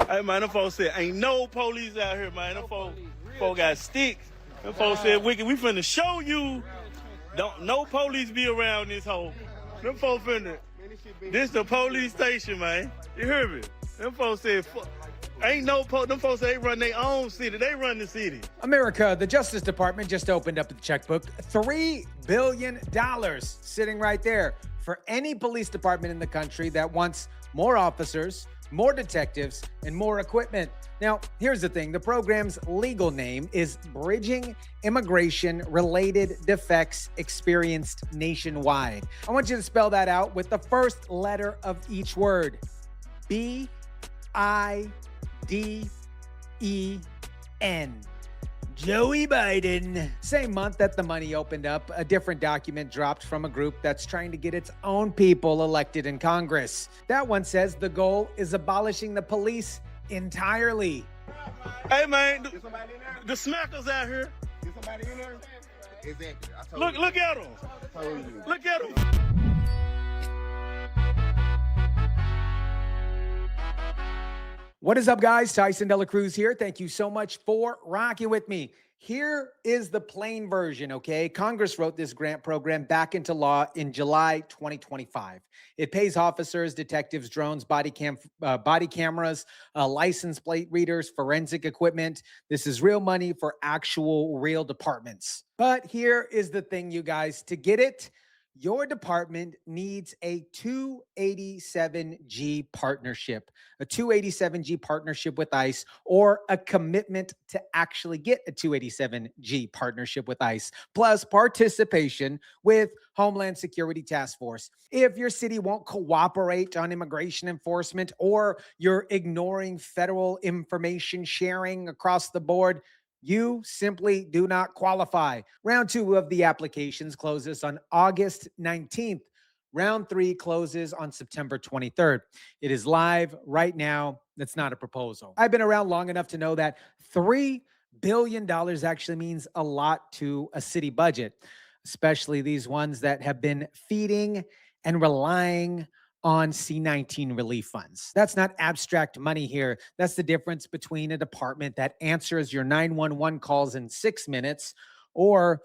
Hey, man, them folks said, ain't no police out here, man. Them folks got sticks. Them folks said, we finna show you, no police be around this hole. Them folks finna, this the police station, man. You hear me? Them folks said, ain't no them folks say they run their own city. They run the city. America, the Justice Department just opened up the checkbook. $3 billion sitting right there for any police department in the country that wants more officers, more detectives, and more equipment. Now, here's the thing. The program's legal name is Bridging Immigration-Related Defects Experienced Nationwide. I want you to spell that out with the first letter of each word. B-I-D-E-N. Joey Biden. Same month that the money opened up, a different document dropped from a group that's trying to get its own people elected in Congress. That one says the goal is abolishing the police entirely. Hey, man, the smackers out here. Is somebody in there? Exactly. Look at them. Look at them. What is up, guys? Tyson Dela Cruz here. Thank you so much for rocking with me. Here is the plain version, okay? Congress wrote this grant program back into law in July 2025. It pays officers, detectives, drones, body cameras, license plate readers, forensic equipment. This is real money for actual real departments. But here is the thing, you guys. To get it, your department needs a 287G partnership, a 287G partnership with ICE, or a commitment to actually get a 287G partnership with ICE, plus participation with Homeland Security Task Force. If your city won't cooperate on immigration enforcement, or you're ignoring federal information sharing across the board, you simply do not qualify. Round 2 of the applications closes on August 19th. Round 3 closes on September 23rd. It is live right now. That's not a proposal. I've been around long enough to know that $3 billion actually means a lot to a city budget, especially these ones that have been feeding and relying on C-19 relief funds. That's not abstract money here. That's the difference between a department that answers your 911 calls in 6 minutes or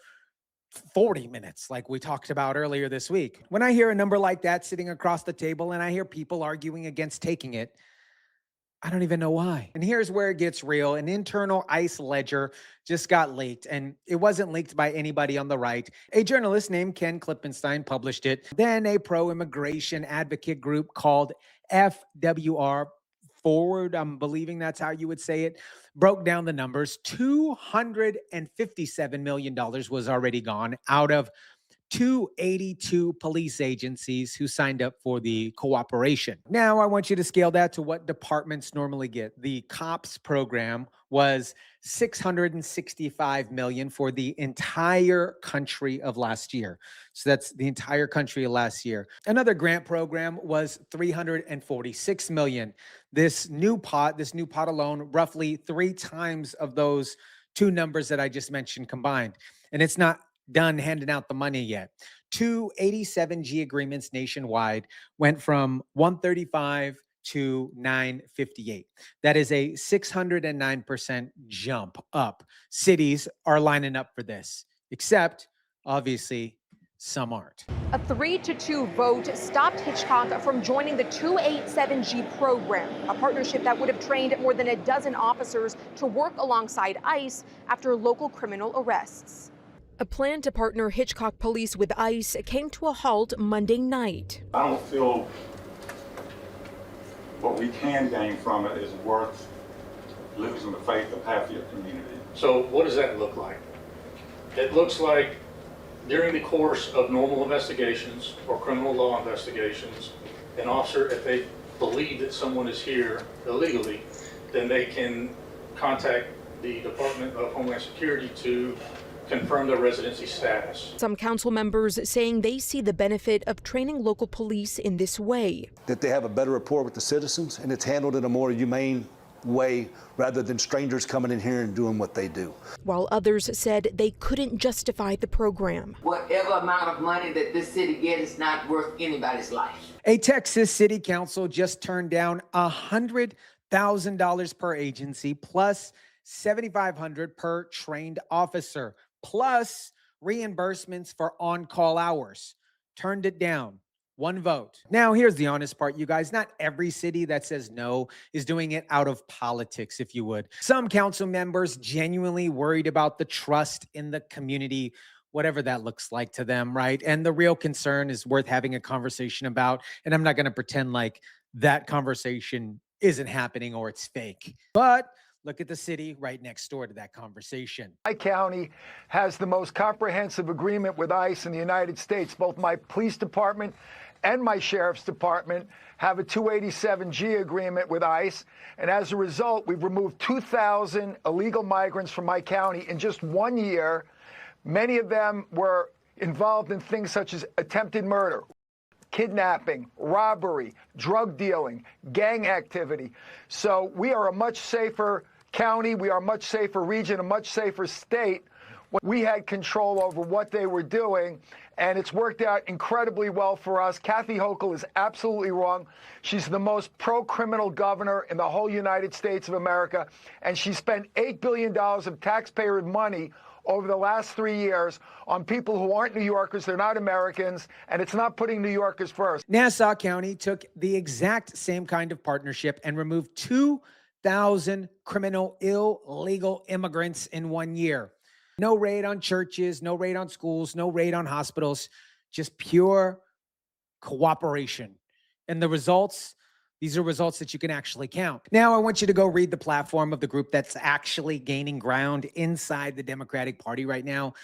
40 minutes, like we talked about earlier this week. When I hear a number like that sitting across the table and I hear people arguing against taking it, I don't even know why. And here's where it gets real. An internal ICE ledger just got leaked, and it wasn't leaked by anybody on the right. A journalist named Ken Klippenstein published it. Then a pro-immigration advocate group called FWR Forward, I'm believing that's how you would say it, broke down the numbers. $257 million was already gone out of 282 police agencies who signed up for the cooperation. Now, I want you to scale that to what departments normally get. The COPS program was $665 million for the entire country of last year. So that's the entire country of last year. Another grant program was $346 million. This new pot alone, roughly 3 times of those two numbers that I just mentioned combined. And it's not done handing out the money yet. 287G agreements nationwide went from 135 to 958. That is a 609% jump up. Cities are lining up for this, except obviously some aren't. A 3-2 vote stopped Hitchcock from joining the 287G program, a partnership that would have trained more than a dozen officers to work alongside ICE after local criminal arrests. A plan to partner Hitchcock Police with ICE came to a halt Monday night. I don't feel what we can gain from it is worth losing the faith of half your community. So what does that look like? It looks like during the course of normal investigations or criminal law investigations, an officer, if they believe that someone is here illegally, then they can contact the Department of Homeland Security to confirm their residency status. Some council members saying they see the benefit of training local police in this way. That they have a better rapport with the citizens, and it's handled in a more humane way rather than strangers coming in here and doing what they do. While others said they couldn't justify the program. Whatever amount of money that this city gets is not worth anybody's life. A Texas city council just turned down $100 $1,000 per agency, plus $7,500 per trained officer, plus reimbursements for on-call hours. Turned it down. One vote. Now, here's the honest part, you guys. Not every city that says no is doing it out of politics, if you would. Some council members genuinely worried about the trust in the community, whatever that looks like to them, right? And the real concern is worth having a conversation about. And I'm not going to pretend like that conversation isn't happening or it's fake. But look at the city right next door to that conversation. My county has the most comprehensive agreement with ICE in the United States. Both my police department and my sheriff's department have a 287G agreement with ICE. And as a result, we've removed 2,000 illegal migrants from my county in just 1 year. Many of them were involved in things such as attempted murder, kidnapping, robbery, drug dealing, gang activity. So we are a much safer county, we are a much safer region, a much safer state. We had control over what they were doing, and it's worked out incredibly well for us. Kathy Hochul is absolutely wrong. She's the most pro-criminal governor in the whole United States of America, and she spent $8 billion of taxpayer money over the last 3 years on people who aren't New Yorkers, they're not Americans, and it's not putting New Yorkers first. Nassau County took the exact same kind of partnership and removed 2,000 criminal illegal immigrants in 1 year. No raid on churches, no raid on schools, no raid on hospitals, just pure cooperation. And the results, these are results that you can actually count. Now, I want you to go read the platform of the group that's actually gaining ground inside the Democratic Party right now.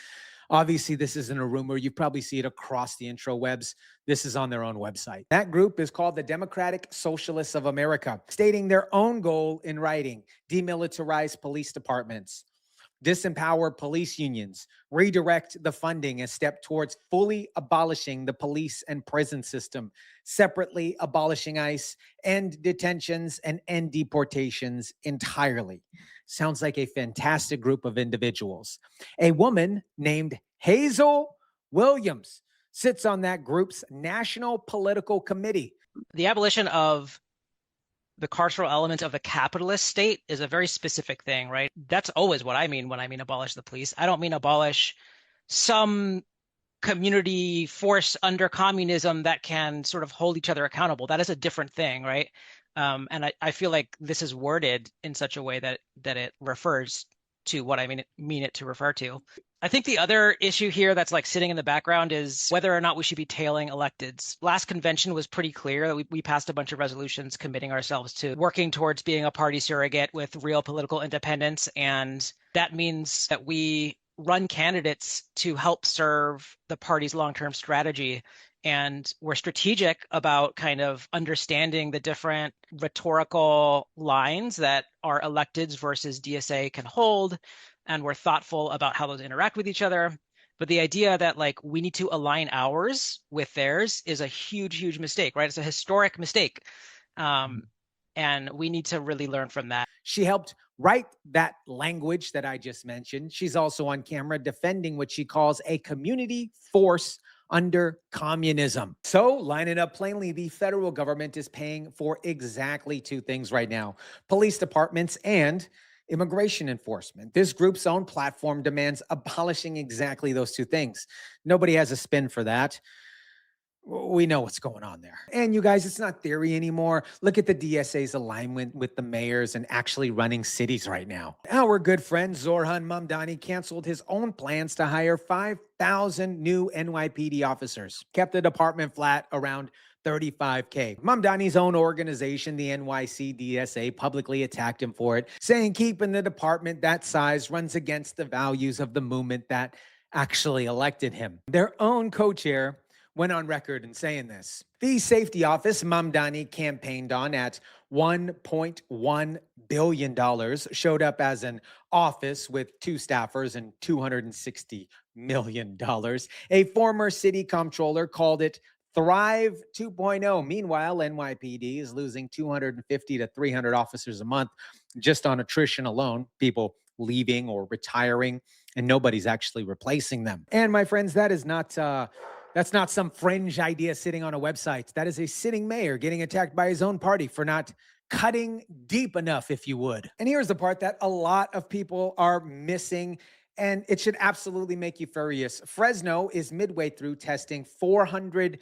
Obviously, this isn't a rumor. You probably see it across the intrawebs. This is on their own website. That group is called the Democratic Socialists of America, stating their own goal in writing: demilitarize police departments, disempower police unions, redirect the funding, a step towards fully abolishing the police and prison system, separately abolishing ICE, end detentions, and end deportations entirely. Sounds like a fantastic group of individuals. A woman named Hazel Williams sits on that group's national political committee. The abolition of the carceral element of the capitalist state is a very specific thing, right? That's always what I mean when I mean abolish the police. I don't mean abolish some community force under communism that can sort of hold each other accountable. That is a different thing, right? And I feel like this is worded in such a way that it refers to what I mean it to refer to. I think the other issue here that's like sitting in the background is whether or not we should be tailing electeds. Last convention was pretty clear that we passed a bunch of resolutions committing ourselves to working towards being a party surrogate with real political independence. And that means that we run candidates to help serve the party's long-term strategy. And we're strategic about kind of understanding the different rhetorical lines that our electeds versus DSA can hold. And we're thoughtful about how those interact with each other. But the idea that like we need to align ours with theirs is a huge, huge mistake, right? It's a historic mistake. And we need to really learn from that. She helped write that language that I just mentioned. She's also on camera defending what she calls a community force under communism. So, line it up plainly, the federal government is paying for exactly two things right now: police departments and immigration enforcement. This group's own platform demands abolishing exactly those two things. Nobody has a spin for that. We know what's going on there. And you guys, it's not theory anymore. Look at the DSA's alignment with the mayors and actually running cities right now. Our good friend Zorhan Mamdani canceled his own plans to hire 5,000 new NYPD officers, kept the department flat around $35K. Mamdani's own organization, the NYC DSA, publicly attacked him for it, saying keeping the department that size runs against the values of the movement that actually elected him. Their own co-chair went on record in saying this. The safety office Mamdani campaigned on at $1.1 billion showed up as an office with 2 staffers and $260 million. A former city comptroller called it Thrive 2.0. Meanwhile, NYPD is losing 250 to 300 officers a month just on attrition alone, people leaving or retiring, and nobody's actually replacing them. And my friends, that's not some fringe idea sitting on a website. That is a sitting mayor getting attacked by his own party for not cutting deep enough, if you would. And here's the part that a lot of people are missing, and it should absolutely make you furious. Fresno is midway through testing 400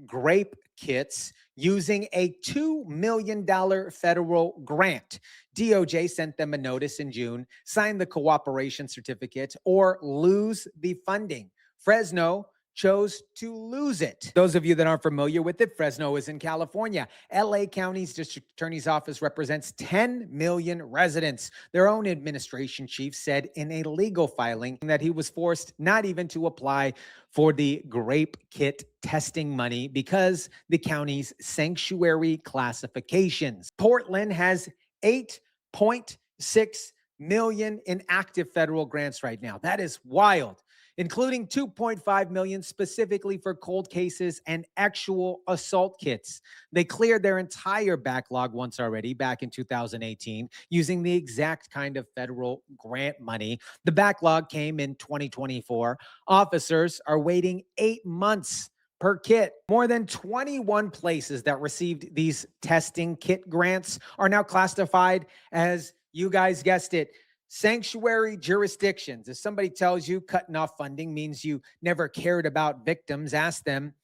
grape kits using a $2 million federal grant. DOJ sent them a notice in June, sign the cooperation certificate, or lose the funding. Fresno chose to lose it. Those of you that aren't familiar with it, Fresno is in California. LA County's district attorney's office represents 10 million residents. Their own administration chief said in a legal filing that he was forced not even to apply for the grape kit testing money because the county's sanctuary classifications. Portland has 8.6 million in active federal grants right now. That is wild, including 2.5 million specifically for cold cases and actual assault kits. They cleared their entire backlog once already back in 2018 using the exact kind of federal grant money. The backlog came in 2024. Officers are waiting 8 months per kit. More than 21 places that received these testing kit grants are now classified as, you guys guessed it, sanctuary jurisdictions. If somebody tells you cutting off funding means you never cared about victims, ask them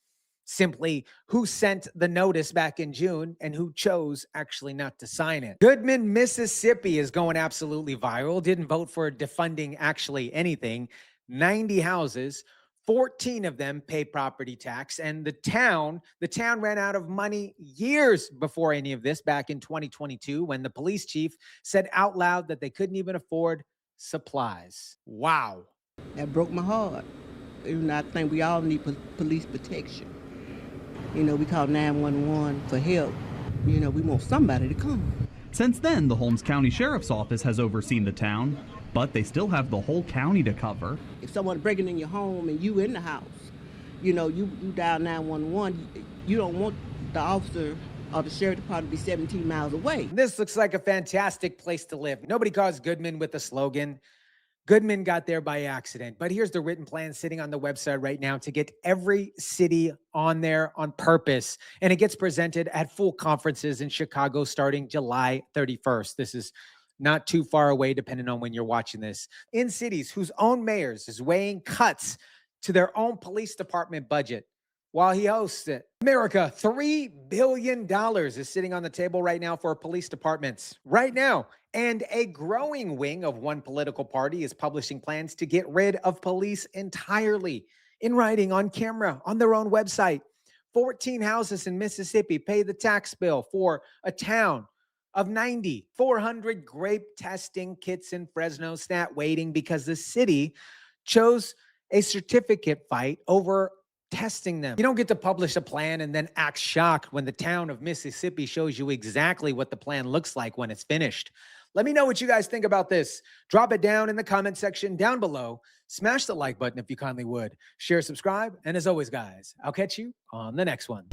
simply who sent the notice back in June and who chose actually not to sign it. Goodman, Mississippi is going absolutely viral. Didn't vote for defunding actually anything. 90 houses, 14 of them pay property tax, and the town ran out of money years before any of this back in 2022 when the police chief said out loud that they couldn't even afford supplies. Wow. That broke my heart. Even I think we all need police protection. You know, we call 911 for help. You know, we want somebody to come. Since then, the Holmes County Sheriff's Office has overseen the town, but they still have the whole county to cover. If someone breaking in your home and you in the house, you know, you dial 911, you don't want the officer or the sheriff department to be 17 miles away. This looks like a fantastic place to live. Nobody calls Goodman with a slogan. Goodman got there by accident, but here's the written plan sitting on the website right now to get every city on there on purpose. And it gets presented at full conferences in Chicago starting July 31st. This is not too far away, depending on when you're watching this. In cities whose own mayors is weighing cuts to their own police department budget while he hosts it. America, $3 billion is sitting on the table right now for police departments. Right now. And a growing wing of one political party is publishing plans to get rid of police entirely. In writing, on camera, on their own website. 14 houses in Mississippi pay the tax bill for a town of 90. 400 grape testing kits in Fresno sat waiting because the city chose a certificate fight over testing them. You don't get to publish a plan and then act shocked when the town of Mississippi shows you exactly what the plan looks like when it's finished. Let me know what you guys think about this. Drop it down in the comment section down below. Smash the like button if you kindly would. Share, subscribe, and as always, guys, I'll catch you on the next one.